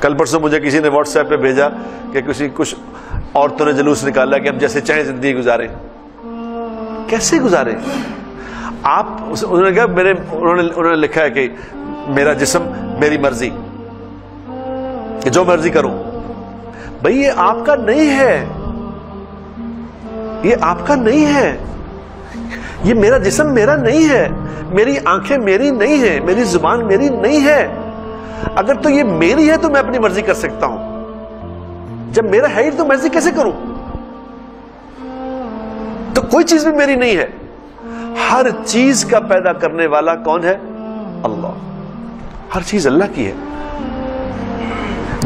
کل پرسوں مجھے کسی نے واٹس ایپ پہ بھیجا کہ کچھ عورتوں نے جلوس نکالا کہ ہم جیسے چاہیں زندگی گزاریں. کیسے گزاریں آپ؟ انہوں نے کہا انہوں نے لکھا ہے کہ میرا جسم میری مرضی، کہ جو مرضی کروں. بھئی یہ آپ کا نہیں ہے، یہ آپ کا نہیں ہے. یہ میرا جسم میرا نہیں ہے، میری آنکھیں میری نہیں ہے، میری زبان میری نہیں ہے. اگر تو یہ میری ہے تو میں اپنی مرضی کر سکتا ہوں، جب میرا ہے ہی تو مرضی کیسے کروں؟ تو کوئی چیز بھی میری نہیں ہے. ہر چیز کا پیدا کرنے والا کون ہے؟ اللہ. ہر چیز اللہ کی ہے.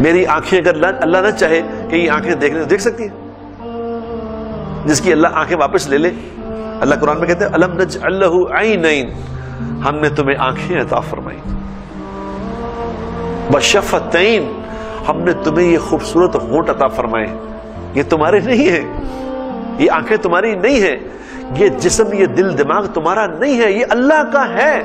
میری آنکھیں اگر اللہ نہ چاہے کہ یہ آنکھیں دیکھنے تو دیکھ سکتی ہے، جس کی اللہ آنکھیں واپس لے لے. اللہ قرآن میں کہتے ہیں الم نجعل لہ عینین، ہم نے تمہیں آنکھیں عطا فرمائی. وشفتین، ہم نے تمہیں یہ خوبصورت ہونٹ عطا فرمائے. یہ تمہارے نہیں ہے، یہ آنکھیں تمہاری نہیں ہے، یہ جسم یہ دل دماغ تمہارا نہیں ہے، یہ اللہ کا ہے.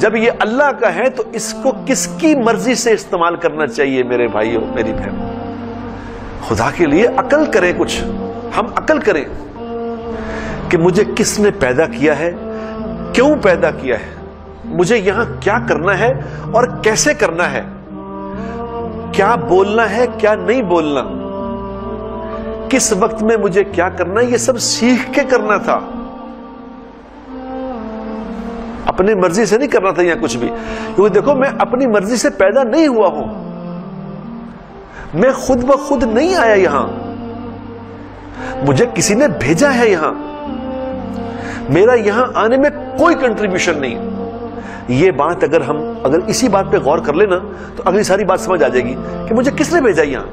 جب یہ اللہ کا ہے تو اس کو کس کی مرضی سے استعمال کرنا چاہیے میرے بھائیوں میری بہن؟ خدا کے لیے عقل کریں، کچھ ہم عقل کریں کہ مجھے کس نے پیدا کیا ہے، کیوں پیدا کیا ہے، مجھے یہاں کیا کرنا ہے اور کیسے کرنا ہے، کیا بولنا ہے کیا نہیں بولنا، کس وقت میں مجھے کیا کرنا ہے. یہ سب سیکھ کے کرنا تھا، اپنی مرضی سے نہیں کرنا تھا یہاں کچھ بھی. کیونکہ دیکھو میں اپنی مرضی سے پیدا نہیں ہوا ہوں، میں خود بخود نہیں آیا یہاں، مجھے کسی نے بھیجا ہے یہاں. میرا یہاں آنے میں کوئی کنٹریبیوشن نہیں. یہ بات اگر اسی بات پہ غور کر لینا تو اگلی ساری بات سمجھ آ جائے گی کہ مجھے کس نے بھیجا یہاں.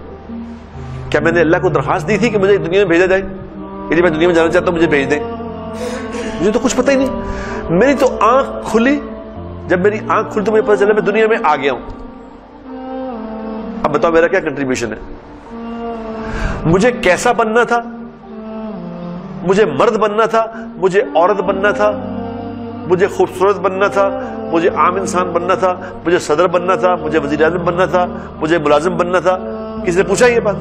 کیا میں نے اللہ کو درخواست دی تھی کہ مجھے دنیا میں بھیجا جائے؟ یعنی میں دنیا میں جانا چاہتا ہوں، مجھے بھیج دیں؟ مجھے تو کچھ پتہ ہی نہیں. میری تو آنکھ کھلی، جب میری آنکھ کھلی تو مجھے پتہ چلا میں دنیا میں آ گیا ہوں. اب بتاؤ میرا کیا کنٹریبیوشن ہے؟ مجھے کیسا بننا تھا؟ مجھے مرد بننا تھا، مجھے عورت بننا تھا، مجھے خوبصورت بننا تھا، مجھے عام انسان بننا تھا، مجھے صدر بننا تھا، مجھے وزیر اعظم بننا تھا، مجھے ملازم بننا تھا. کسی نے پوچھا یہ بات؟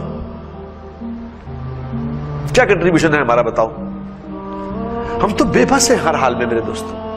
کیا کنٹریبیوشن ہے ہمارا بتاؤ؟ ہم تو بے بس ہیں ہر حال میں میرے دوستوں.